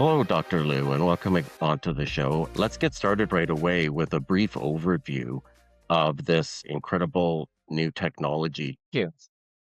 Hello, Dr. Liu, and welcome onto the show. Let's get started right away with a brief overview of this incredible new technology. You.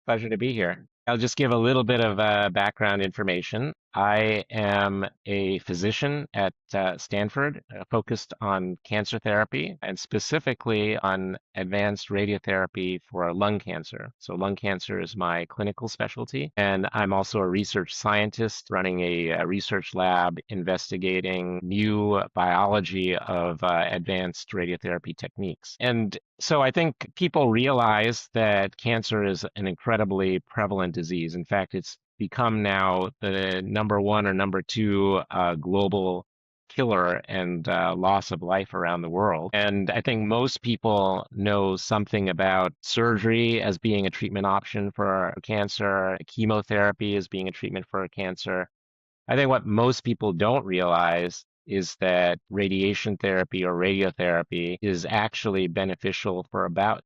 Pleasure to be here. I'll just give a little bit of background information. I am a physician at Stanford, focused on cancer therapy and specifically on advanced radiotherapy for lung cancer. So, lung cancer is my clinical specialty. And I'm also a research scientist running a research lab investigating new biology of advanced radiotherapy techniques. And so I think people realize that cancer is an incredibly prevalent disease. In fact, it's become now the number one or number two global killer and loss of life around the world. And I think most people know something about surgery as being a treatment option for cancer, chemotherapy as being a treatment for cancer. I think what most people don't realize is that radiation therapy or radiotherapy is actually beneficial for about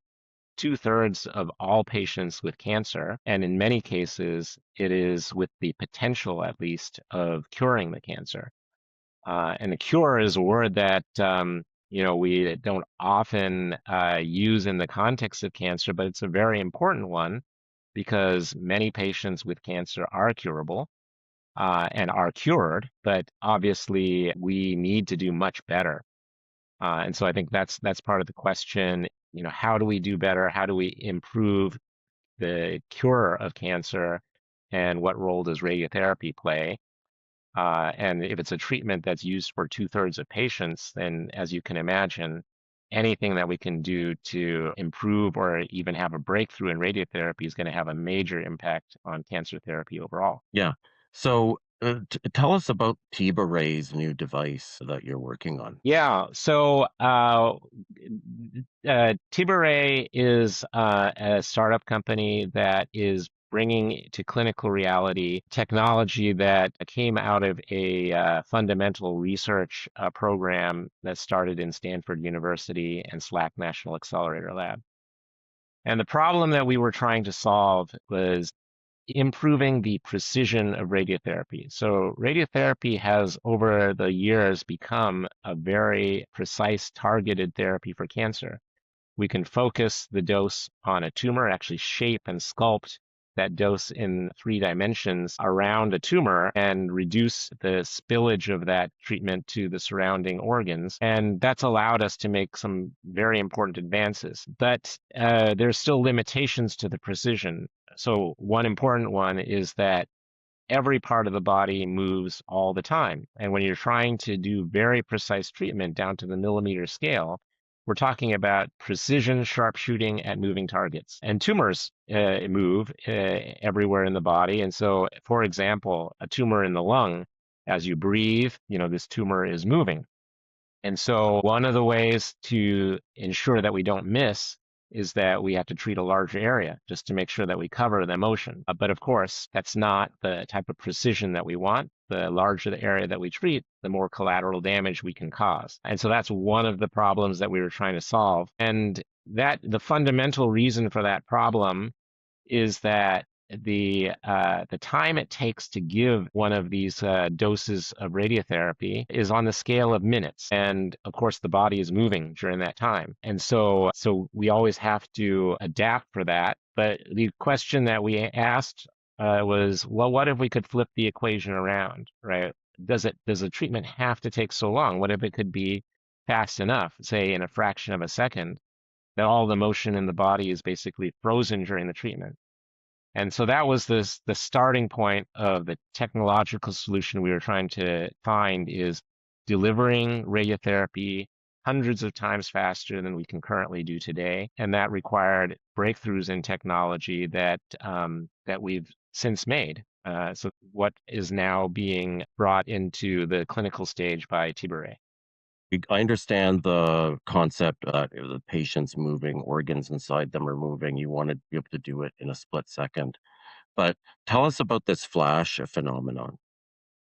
two-thirds of all patients with cancer. And in many cases, it is with the potential, at least, of curing the cancer. And a cure is a word that we don't often use in the context of cancer, but it's a very important one because many patients with cancer are curable and are cured, but obviously we need to do much better. And so I think that's part of the question. How do we do better? How do we improve the cure of cancer? And what role does radiotherapy play? And if it's a treatment that's used for two-thirds of patients, then as you can imagine, anything that we can do to improve or even have a breakthrough in radiotherapy is going to have a major impact on cancer therapy overall. Yeah. So tell us about TibaRay's new device that you're working on. Yeah, so TibaRay is a startup company that is bringing to clinical reality technology that came out of a fundamental research program that started in Stanford University and SLAC National Accelerator Lab. And the problem that we were trying to solve was improving the precision of radiotherapy. So radiotherapy has over the years become a very precise targeted therapy for cancer. We can focus the dose on a tumor, actually shape and sculpt that dose in 3 dimensions around a tumor and reduce the spillage of that treatment to the surrounding organs. And that's allowed us to make some very important advances. But there's still limitations to the precision. So one important one is that every part of the body moves all the time. And when you're trying to do very precise treatment down to the millimeter scale, we're talking about precision sharpshooting at moving targets. And tumors move everywhere in the body. And so, for example, a tumor in the lung, as you breathe, this tumor is moving. And so one of the ways to ensure that we don't miss is that we have to treat a larger area just to make sure that we cover the motion. But of course, that's not the type of precision that we want. The larger the area that we treat, the more collateral damage we can cause. And so that's one of the problems that we were trying to solve. And that the fundamental reason for that problem is that the time it takes to give one of these doses of radiotherapy is on the scale of minutes, and of course the body is moving during that time, and so we always have to adapt for that. But the question that we asked was, well, what if we could flip the equation around, right? Does the treatment have to take so long? What if it could be fast enough, say in a fraction of a second, that all the motion in the body is basically frozen during the treatment? And so that was the starting point of the technological solution we were trying to find, is delivering radiotherapy hundreds of times faster than we can currently do today. And that required breakthroughs in technology that we've since made. So what is now being brought into the clinical stage by TibaRay. I understand the concept that if the patient's moving, organs inside them are moving. You want to be able to do it in a split second. But tell us about this flash phenomenon.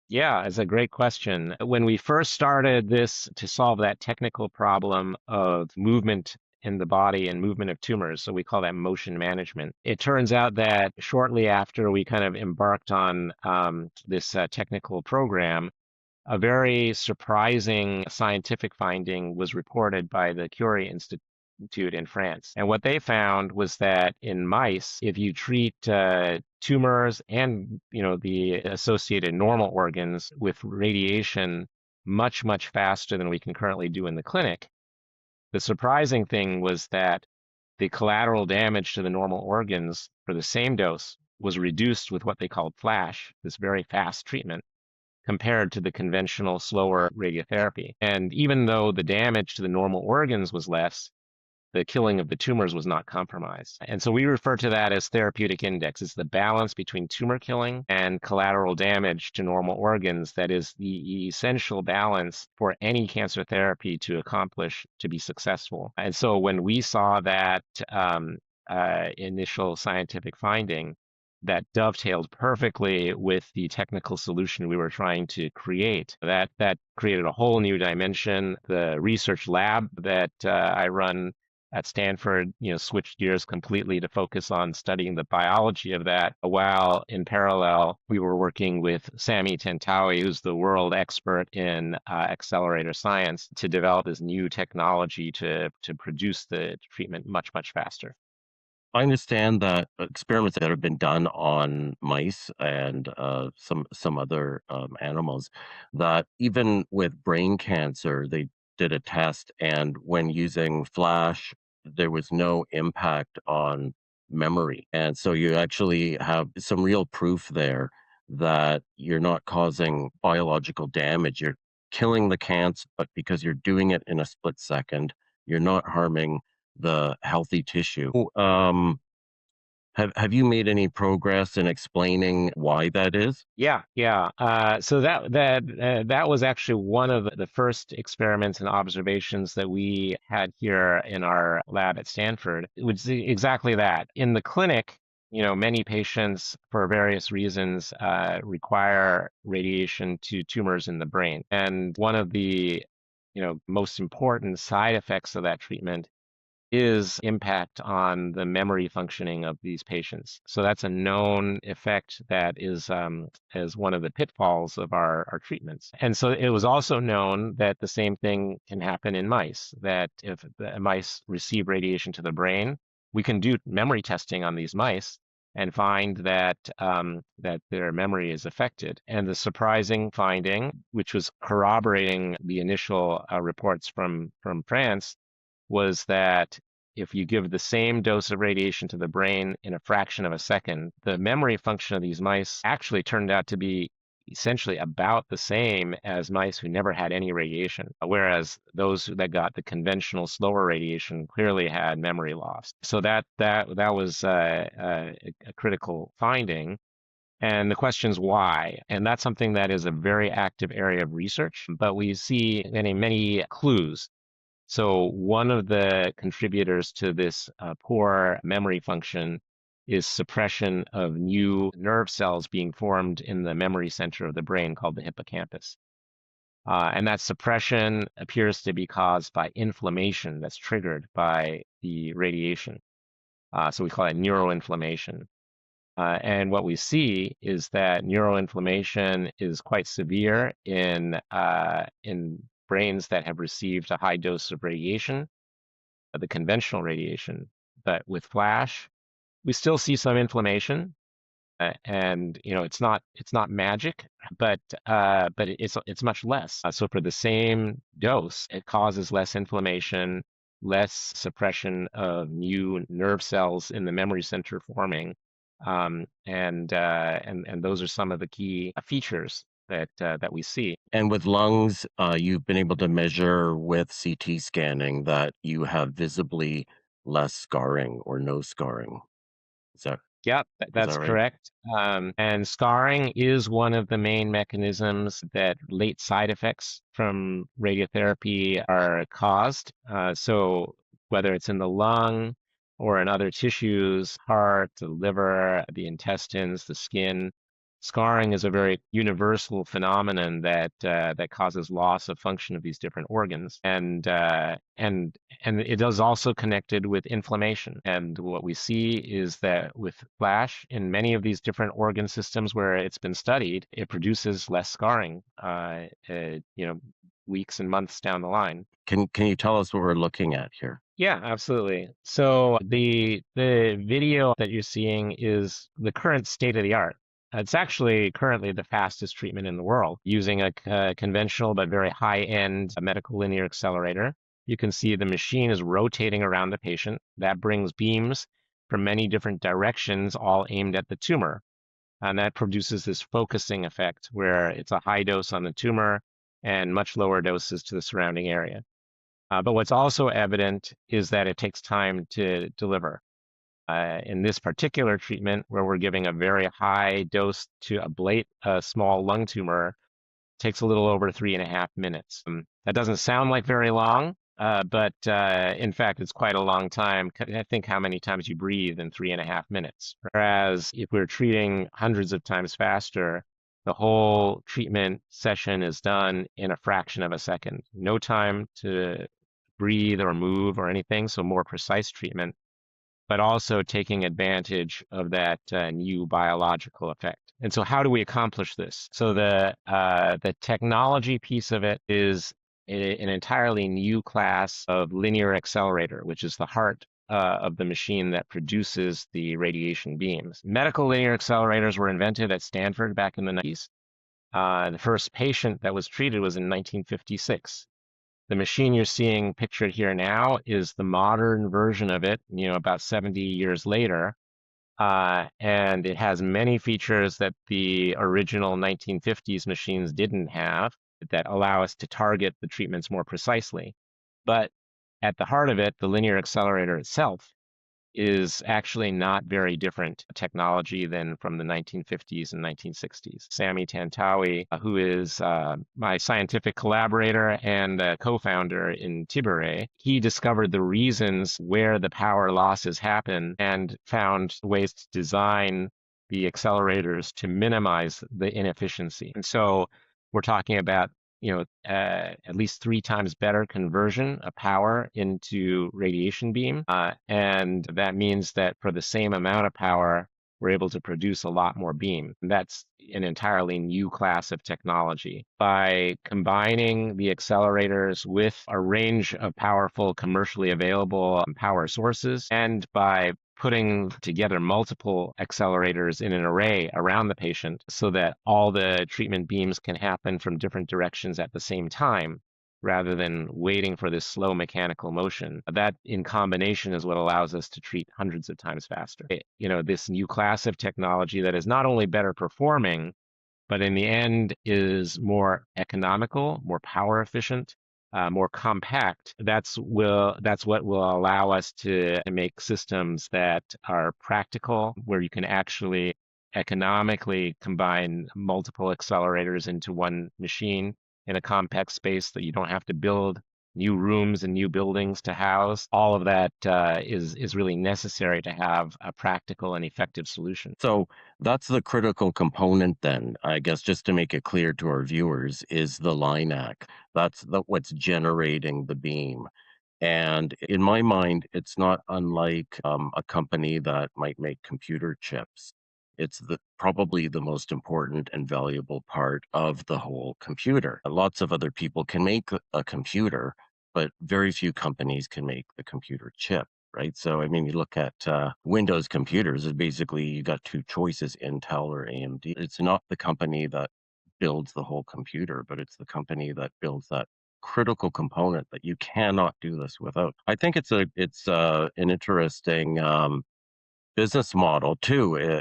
Yeah, it's a great question. When we first started this to solve that technical problem of movement in the body and movement of tumors, so we call that motion management, it turns out that shortly after we kind of embarked on this technical program, a very surprising scientific finding was reported by the Curie Institute in France. And what they found was that in mice, if you treat tumors and the associated normal organs with radiation much, much faster than we can currently do in the clinic, the surprising thing was that the collateral damage to the normal organs for the same dose was reduced with what they called flash, this very fast treatment, compared to the conventional slower radiotherapy. And even though the damage to the normal organs was less, the killing of the tumors was not compromised. And so we refer to that as therapeutic index. It's the balance between tumor killing and collateral damage to normal organs that is the essential balance for any cancer therapy to accomplish to be successful. And so when we saw that initial scientific finding, that dovetailed perfectly with the technical solution we were trying to create. That created a whole new dimension. The research lab that I run at Stanford, switched gears completely to focus on studying the biology of that, while in parallel, we were working with Sami Tantawi, who's the world expert in accelerator science, to develop this new technology to produce the treatment much, much faster. I understand that experiments that have been done on mice and some other animals, that even with brain cancer, they did a test, and when using flash, there was no impact on memory, and so you actually have some real proof there that you're not causing biological damage. You're killing the cancer, but because you're doing it in a split second, you're not harming the healthy tissue. Have you made any progress in explaining why that is? Yeah, yeah. So that was actually one of the first experiments and observations that we had here in our lab at Stanford. It was exactly that. In the clinic, many patients, for various reasons, require radiation to tumors in the brain, and one of the most important side effects of that treatment is impact on the memory functioning of these patients. So that's a known effect that is one of the pitfalls of our treatments. And so it was also known that the same thing can happen in mice, that if the mice receive radiation to the brain, we can do memory testing on these mice and find that their memory is affected. And the surprising finding, which was corroborating the initial reports from France, was that if you give the same dose of radiation to the brain in a fraction of a second, the memory function of these mice actually turned out to be essentially about the same as mice who never had any radiation, whereas those that got the conventional slower radiation clearly had memory loss. So that was a critical finding. And the question is why? And that's something that is a very active area of research, but we see many clues. So one of the contributors to this poor memory function is suppression of new nerve cells being formed in the memory center of the brain called the hippocampus. And that suppression appears to be caused by inflammation that's triggered by the radiation. So we call it neuroinflammation. And what we see is that neuroinflammation is quite severe in brains that have received a high dose of radiation, the conventional radiation. But with flash, we still see some inflammation, and it's not magic, but it's much less. So for the same dose, it causes less inflammation, less suppression of new nerve cells in the memory center forming, and those are some of the key features that we see. And with lungs, you've been able to measure with CT scanning that you have visibly less scarring or no scarring. Is that Yep, is that that's right? correct. And scarring is one of the main mechanisms that late side effects from radiotherapy are caused. So whether it's in the lung or in other tissues, heart, the liver, the intestines, the skin, Scarring is a very universal phenomenon that causes loss of function of these different organs, and it is also connected with inflammation. And what we see is that with flash in many of these different organ systems where it's been studied, it produces less scarring, weeks and months down the line. Can you tell us what we're looking at here? Yeah, absolutely. So the video that you're seeing is the current state of the art. It's actually currently the fastest treatment in the world using a conventional but very high-end medical linear accelerator. You can see the machine is rotating around the patient. That brings beams from many different directions, all aimed at the tumor. And that produces this focusing effect where it's a high dose on the tumor and much lower doses to the surrounding area. But what's also evident is that it takes time to deliver. In this particular treatment, where we're giving a very high dose to ablate a small lung tumor, takes a little over 3.5 minutes. That doesn't sound like very long, but in fact, it's quite a long time. I think how many times you breathe in 3.5 minutes. Whereas if we're treating hundreds of times faster, the whole treatment session is done in a fraction of a second. No time to breathe or move or anything, so more precise treatment, but also taking advantage of that new biological effect. And so how do we accomplish this? So the technology piece of it is an entirely new class of linear accelerator, which is the heart of the machine that produces the radiation beams. Medical linear accelerators were invented at Stanford back in the 90s. The first patient that was treated was in 1956. The machine you're seeing pictured here now is the modern version of it, about 70 years later. And it has many features that the original 1950s machines didn't have that allow us to target the treatments more precisely. But at the heart of it, the linear accelerator itself is actually not very different technology than from the 1950s and 1960s. Sami Tantawi, who is my scientific collaborator and co-founder in TibaRay, he discovered the reasons where the power losses happen and found ways to design the accelerators to minimize the inefficiency. And so we're talking about at least 3 times better conversion of power into radiation beam. And that means that for the same amount of power, we're able to produce a lot more beam. And that's an entirely new class of technology. By combining the accelerators with a range of powerful commercially available power sources, and by putting together multiple accelerators in an array around the patient so that all the treatment beams can happen from different directions at the same time, rather than waiting for this slow mechanical motion. That in combination is what allows us to treat hundreds of times faster. This new class of technology that is not only better performing, but in the end is more economical, more power efficient, more compact. That's what will allow us to make systems that are practical, where you can actually economically combine multiple accelerators into one machine in a compact space that you don't have to build new rooms and new buildings to house. All of that is really necessary to have a practical and effective solution. So that's the critical component then, I guess, just to make it clear to our viewers, is the LINAC. What's generating the beam. And in my mind, it's not unlike a company that might make computer chips. It's probably the most important and valuable part of the whole computer. Lots of other people can make a computer, but very few companies can make the computer chip, right? So, I mean, you look at Windows computers, it's basically you got two choices, Intel or AMD. It's not the company that builds the whole computer, but it's the company that builds that critical component that you cannot do this without. I think it's an interesting business model too.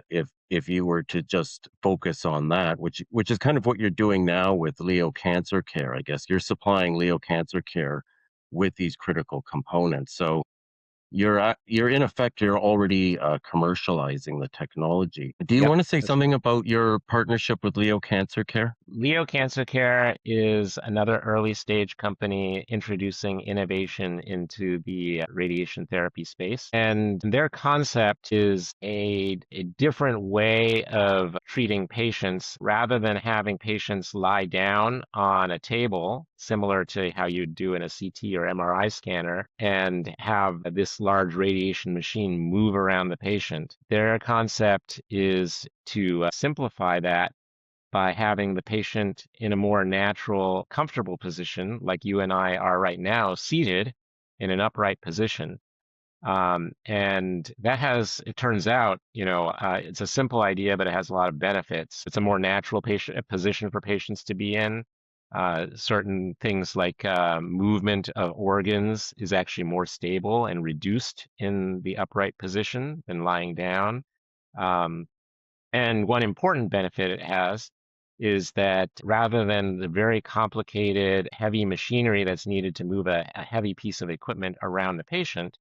If you were to just focus on that, which is kind of what you're doing now with Leo Cancer Care. I guess you're supplying Leo Cancer Care with these critical components. So you're in effect, you're already commercializing the technology. Do you Yep, want to say that's right. something about your partnership with Leo Cancer Care? Leo Cancer Care is another early stage company introducing innovation into the radiation therapy space. And their concept is a different way of treating patients rather than having patients lie down on a table, similar to how you do in a CT or MRI scanner, and have this large radiation machine move around the patient. Their concept is to simplify that by having the patient in a more natural, comfortable position, like you and I are right now, seated in an upright position. And that has, it turns out, it's a simple idea, but it has a lot of benefits. It's a more natural patient position for patients to be in. Certain things like movement of organs is actually more stable and reduced in the upright position than lying down. Um, and one important benefit it has is that rather than the very complicated, heavy machinery that's needed to move a heavy piece of equipment around the patient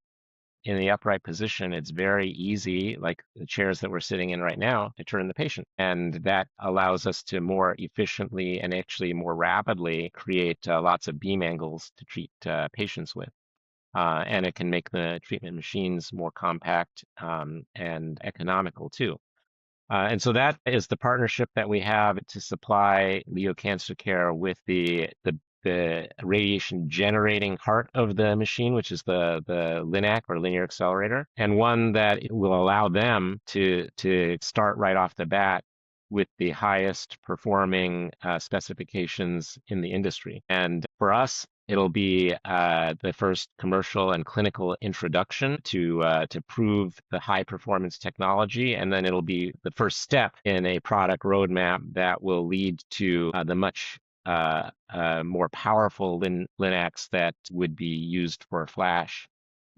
in the upright position, it's very easy, like the chairs that we're sitting in right now, to turn the patient. And that allows us to more efficiently and actually more rapidly create lots of beam angles to treat patients with. And it can make the treatment machines more compact and economical too. And so that is the partnership that we have to supply Leo Cancer Care with the radiation generating part of the machine, which is the LINAC or linear accelerator, and one that will allow them to start right off the bat with the highest performing specifications in the industry. And for us, it'll be the first commercial and clinical introduction to prove the high performance technology, and then it'll be the first step in a product roadmap that will lead to the much more powerful Linux that would be used for flash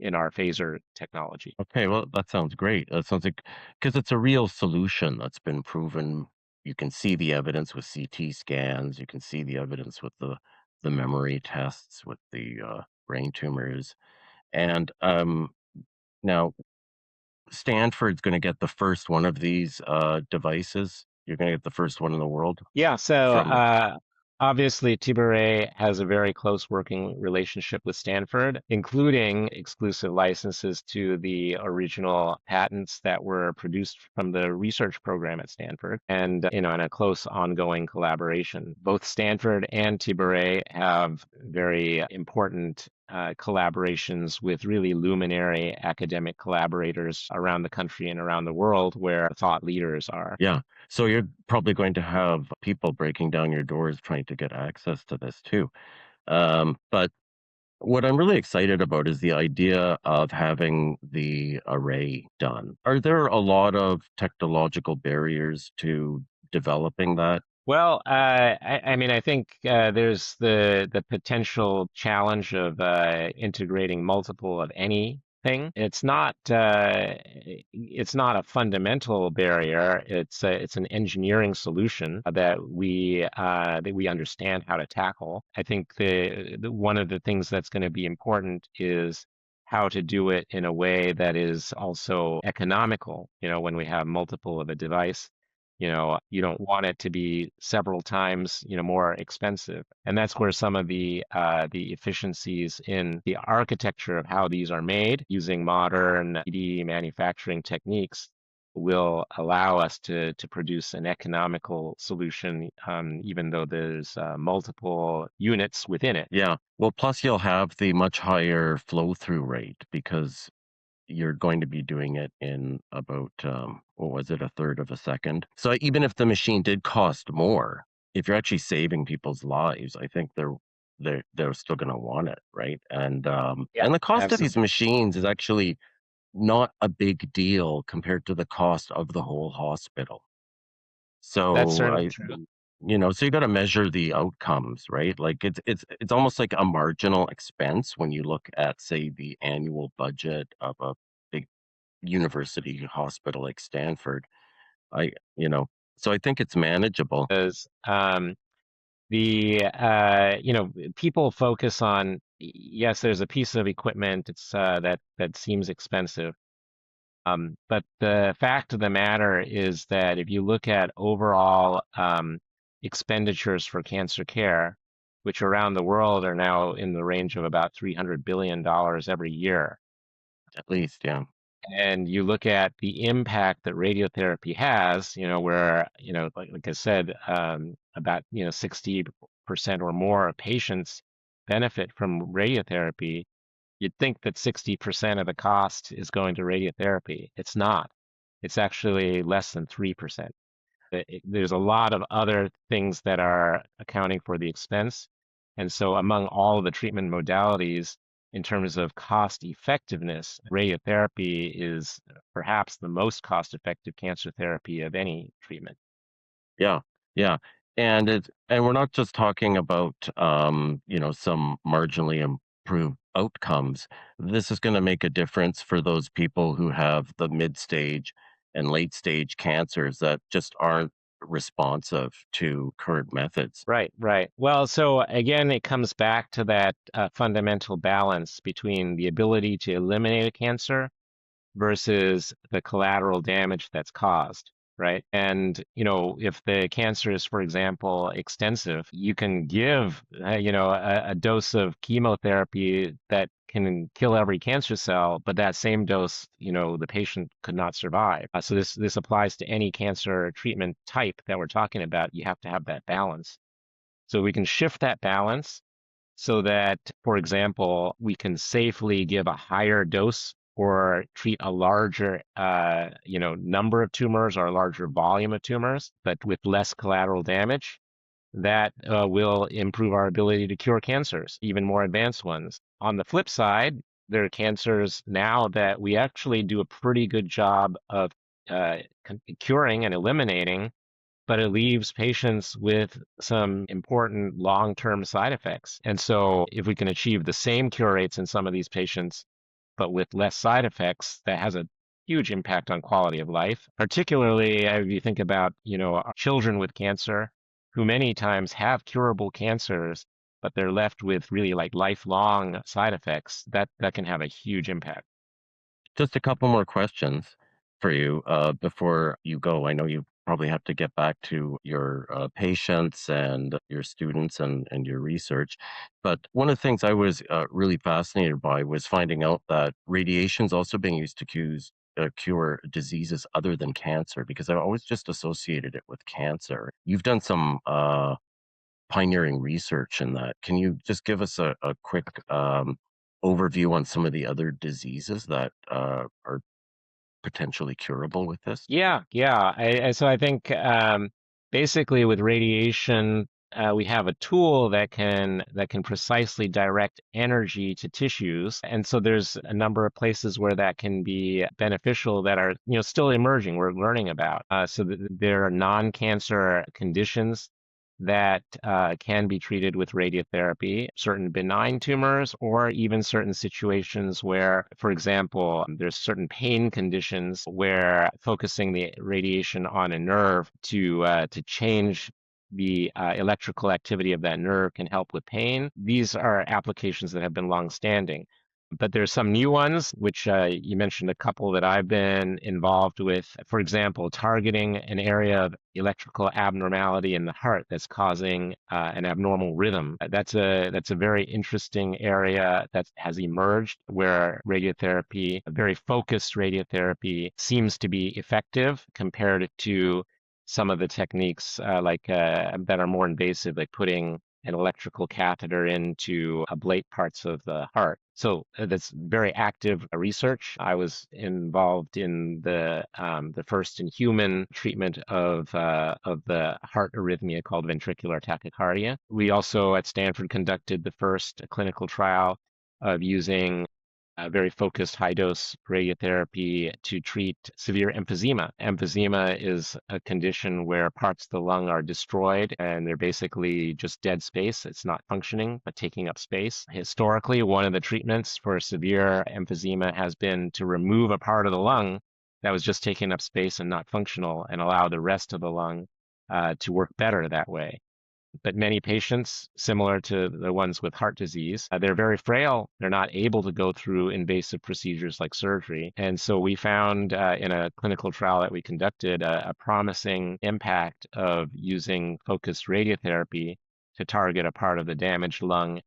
in our phaser technology. Okay, well, that sounds great. That sounds like because it's a real solution that's been proven. You can see the evidence with CT scans. You can see the evidence with the memory tests with the brain tumors. And now Stanford's going to get the first one of these devices. You're going to get the first one in the world Yeah, so from. obviously TibaRay has a very close working relationship with Stanford, including exclusive licenses to the original patents that were produced from the research program at Stanford, and and a close ongoing collaboration. Both Stanford and TibaRay have very important collaborations with really luminary academic collaborators around the country and around the world where thought leaders are. Yeah. So you're probably going to have people breaking down your doors trying to get access to this too. But what I'm really excited about is the idea of having the array done. Are there a lot of technological barriers to developing that? Well, I mean, I think there's the potential challenge of integrating multiple of anything. It's not a fundamental barrier. It's an engineering solution that we understand how to tackle. I think the one of the things that's going to be important is how to do it in a way that is also economical. When we have multiple of a device, you don't want it to be several times more expensive, and that's where some of the efficiencies in the architecture of how these are made using modern 3D manufacturing techniques will allow us to produce an economical solution, even though there's multiple units within it. Yeah. Well, plus you'll have the much higher flow through rate because you're going to be doing it in about, what was it, a third of a second. So even if the machine did cost more, if you're actually saving people's lives, I think they're still going to want it, right? Yeah, And the cost of these absolutely. machines is actually not a big deal compared to the cost of the whole hospital. That's So certainly true. so you got to measure the outcomes, right? Like it's almost like a marginal expense when you look at, say, the annual budget of a big university hospital like Stanford. I, you know, so I think it's manageable. Because People focus on, yes, there's a piece of equipment that seems expensive. But the fact of the matter is that if you look at overall expenditures for cancer care, which around the world are now in the range of about $300 billion every year, At least, yeah. and you look at the impact that radiotherapy has, where, like I said, about, 60% or more of patients benefit from radiotherapy. You'd think that 60% of the cost is going to radiotherapy. It's not. It's actually less than 3%. There's a lot of other things that are accounting for the expense. And so among all of the treatment modalities, in terms of cost effectiveness, radiotherapy is perhaps the most cost-effective cancer therapy of any treatment. Yeah, yeah. And we're not just talking about, some marginally improved outcomes. This is gonna make a difference for those people who have the mid-stage and late-stage cancers that just aren't responsive to current methods. Right, right. Well, so again, it comes back to that fundamental balance between the ability to eliminate a cancer versus the collateral damage that's caused, right? And, if the cancer is, for example, extensive, you can give, a dose of chemotherapy that can kill every cancer cell, but that same dose, the patient could not survive. So this applies to any cancer treatment type that we're talking about. You have to have that balance. So we can shift that balance so that, for example, we can safely give a higher dose or treat a larger, number of tumors or a larger volume of tumors, but with less collateral damage. That will improve our ability to cure cancers, even more advanced ones. On the flip side, there are cancers now that we actually do a pretty good job of curing and eliminating, but it leaves patients with some important long-term side effects. And so if we can achieve the same cure rates in some of these patients, but with less side effects, that has a huge impact on quality of life. Particularly if you think about, our children with cancer, who many times have curable cancers, but they're left with really like lifelong side effects, that can have a huge impact. Just a couple more questions for you before you go. I know you probably have to get back to your patients and your students and your research. But one of the things I was really fascinated by was finding out that radiation is also being used to cure diseases other than cancer, because I always just associated it with cancer. You've done some pioneering research in that. Can you just give us a quick overview on some of the other diseases that are potentially curable with this? Yeah, yeah. So I think basically with radiation, we have a tool that can precisely direct energy to tissues, and so there's a number of places where that can be beneficial that are still emerging. We're learning about. There are non-cancer conditions that can be treated with radiotherapy, certain benign tumors, or even certain situations where, for example, there's certain pain conditions where focusing the radiation on a nerve to change the electrical activity of that nerve can help with pain. These are applications that have been long-standing. But there's some new ones, which you mentioned a couple that I've been involved with. For example, targeting an area of electrical abnormality in the heart that's causing an abnormal rhythm. That's a very interesting area that has emerged where radiotherapy, a very focused radiotherapy, seems to be effective compared to some of the techniques that are more invasive, like putting an electrical catheter in to ablate parts of the heart. So that's very active research. I was involved in the first in human treatment of the heart arrhythmia called ventricular tachycardia. We also at Stanford conducted the first clinical trial of using a very focused high dose radiotherapy to treat severe emphysema. Emphysema is a condition where parts of the lung are destroyed and they're basically just dead space. It's not functioning, but taking up space. Historically, one of the treatments for severe emphysema has been to remove a part of the lung that was just taking up space and not functional and allow the rest of the lung to work better that way. but many patients, similar to the ones with heart disease, they're very frail. They're not able to go through invasive procedures like surgery. And so we found in a clinical trial that we conducted a promising impact of using focused radiotherapy to target a part of the damaged lung,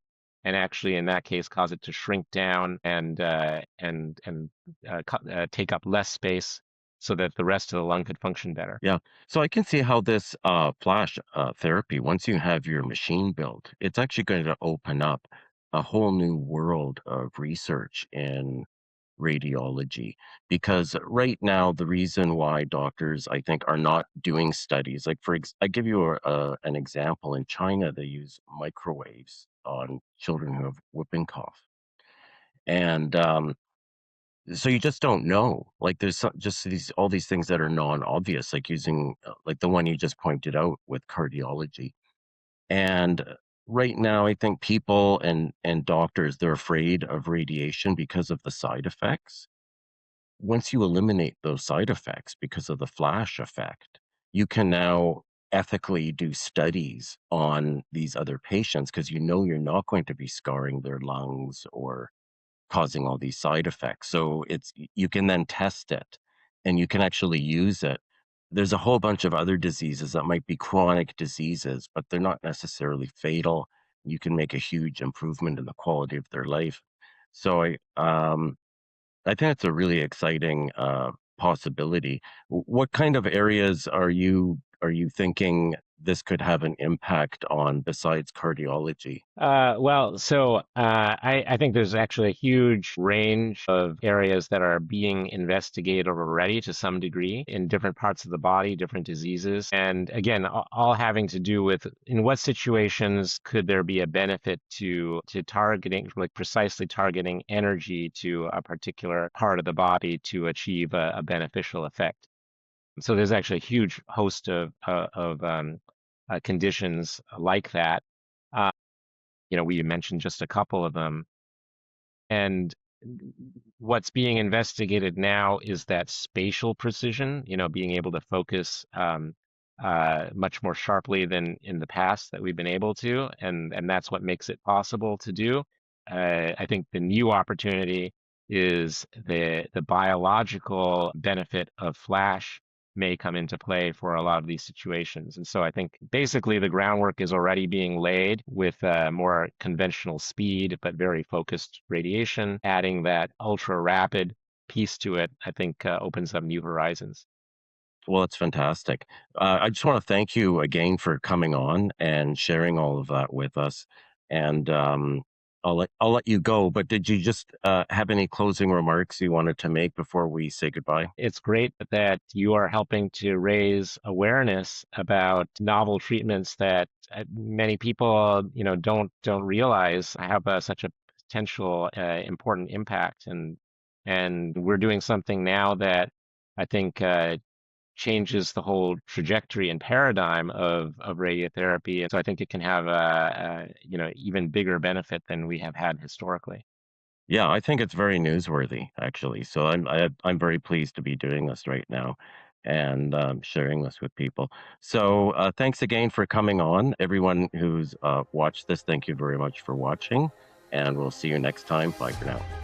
and actually in that case cause it to shrink down and take up less space so that the rest of the lung could function better. Yeah. So I can see how this flash therapy, once you have your machine built, it's actually going to open up a whole new world of research in radiology. Because right now, the reason why doctors, I think, are not doing studies, like I give you an example. In China, they use microwaves on children who have whooping cough. And so you just don't know. Like there's just all these things that are non-obvious, like using like the one you just pointed out with cardiology. And right now, I think people and doctors, they're afraid of radiation because of the side effects. Once you eliminate those side effects because of the flash effect, you can now ethically do studies on these other patients because you know you're not going to be scarring their lungs or causing all these side effects. So you can then test it and you can actually use it. There's a whole bunch of other diseases that might be chronic diseases, but they're not necessarily fatal. You can make a huge improvement in the quality of their life. So I think it's a really exciting possibility. What kind of areas are you thinking this could have an impact on besides cardiology? I think there's actually a huge range of areas that are being investigated already to some degree in different parts of the body, different diseases. And again, all having to do with in what situations could there be a benefit to targeting, like precisely targeting energy to a particular part of the body to achieve a beneficial effect. So there's actually a huge host of conditions like that. Uh, we mentioned just a couple of them. And what's being investigated now is that spatial precision, being able to focus much more sharply than in the past that we've been able to. And that's what makes it possible to do. I think the new opportunity is the biological benefit of flash may come into play for a lot of these situations. And so I think basically the groundwork is already being laid with more conventional speed, but very focused radiation. Adding that ultra rapid piece to it, I think opens up new horizons. Well, it's fantastic. I just want to thank you again for coming on and sharing all of that with us. And I'll let you go. But did you just have any closing remarks you wanted to make before we say goodbye? It's great that you are helping to raise awareness about novel treatments that many people, don't realize have such a potential important impact. And we're doing something now that I think changes the whole trajectory and paradigm of radiotherapy. And so I think it can have a even bigger benefit than we have had historically. Yeah, I think it's very newsworthy, actually. So I'm very pleased to be doing this right now and sharing this with people. So thanks again for coming on. Everyone who's watched this, thank you very much for watching, and we'll see you next time. Bye for now.